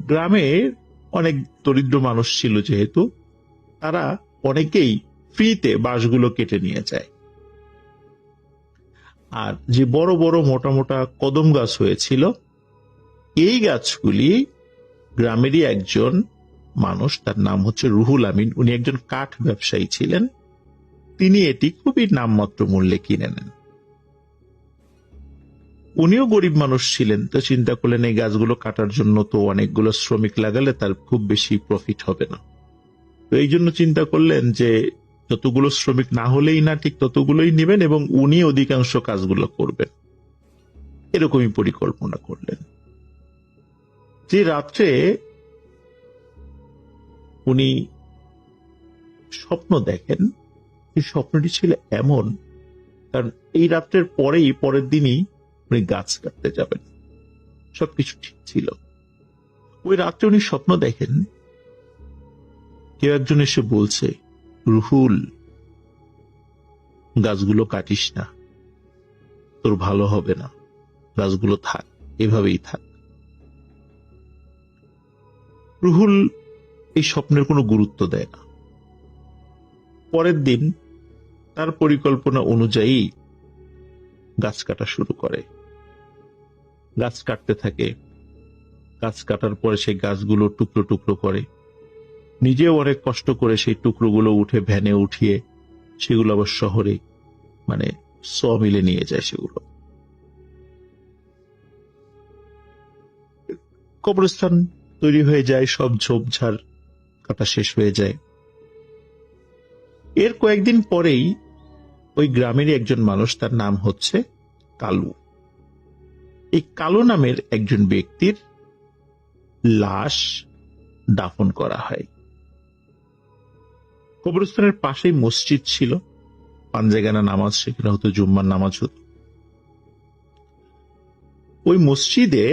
গ্রামের অনেক দরিদ্র মানুষ ছিল, যেহেতু তারা অনেকেই ফ্রিতে বাঁশগুলো কেটে নিয়ে যায়। আর যে বড় বড় মোটা মোটা কদম গাছ হয়েছিল, এই গাছগুলি গ্রামেরই একজন মানুষ, তার নাম হচ্ছে রুহুল আমিন, উনি একজন কাঠ ব্যবসায়ী ছিলেন। তিনি এটি খুবই নামমাত্র মূল্যে কিনে নেন। উনিও গরিব মানুষ ছিলেন, তো চিন্তা করলেন এই গাছগুলো কাটার জন্য তো অনেকগুলো শ্রমিক লাগালে তার খুব বেশি প্রফিট হবে না। তো এই জন্য চিন্তা করলেন যে যতগুলো শ্রমিক না হলেই না, ঠিক ততগুলোই নেবেন এবং উনি অধিকাংশ কাজগুলো করবেন, এরকমই পরিকল্পনা করলেন। যে রাত্রে উনি স্বপ্ন দেখেন, এই স্বপ্নটি ছিল এমন, কারণ এই রাত্রের পরের দিনই উনি গাছ কাটতে যাবেন, সবকিছু ঠিক ছিল। ওই রাত্রে উনি স্বপ্ন দেখেন কেউ একজন এসে বলছে, রুহুল, গাছগুলো কাটিস না, তোর ভালো হবে না, গাছগুলো থাক, এভাবেই থাক। রুহুল এই স্বপ্নের কোনো গুরুত্ব দেয় না। পরের দিন তার পরিকল্পনা অনুযায়ী গাছ কাটা শুরু করে, গাছ কাটতে থাকে। গাছ কাটার পরে সেই গাছগুলো টুকরো টুকরো করে, নিজেও অনেক কষ্ট করে সেই টুকরোগুলো উঠে ভ্যানে উঠিয়ে সেগুলো আবার শহরে মিলে নিয়ে যায়। সেগুলো কবরস্থান তৈরি হয়ে যায়, সব ঝোপঝাড় কাটা শেষ হয়ে যায়। এর কয়েকদিন পরেই ওই গ্রামেরই একজন মানুষ, তার নাম হচ্ছে কালু, এই কালু নামের একজন ব্যক্তির লাশ দাফন করা হয়। কবরস্থানের পাশেই মসজিদ ছিল, পাঞ্জেগানা নামাজ সেখানে হতো, জুম্মার নামাজ হতো। ওই মসজিদে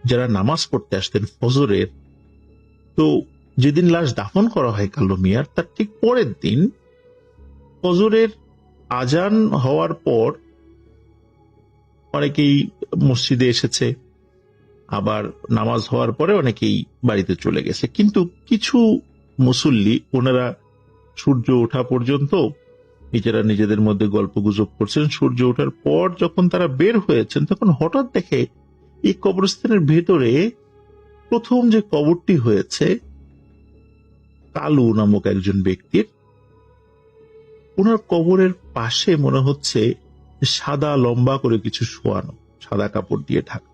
যারা নামাজ পড়তে আসতেন ফজরের, তো যেদিন লাশ দাফন করা হয় কালু মিয়ার, তার ঠিক পরের দিন ফজরের আজান হওয়ার পর অনেকেই মসজিদে এসেছে, আবার নামাজ হওয়ার পরে অনেকেই বাড়িতে চলে গেছে। কিন্তু কিছু মুসল্লি, ওনারা সূর্য ওঠা পর্যন্ত নিজেরা নিজেদের মধ্যে গল্প গুজব করছেন। সূর্য ওঠার পর যখন তারা বের হয়েছেন, তখন হঠাৎ দেখে এই কবরস্থানের ভেতরে প্রথম যে কবরটি হয়েছে কালু নামক একজন ব্যক্তির, ওনার কবরের পাশে মনে হচ্ছে সাদা লম্বা করে কিছু শোয়ানো, সাদা কাপড় দিয়ে ঢাকা।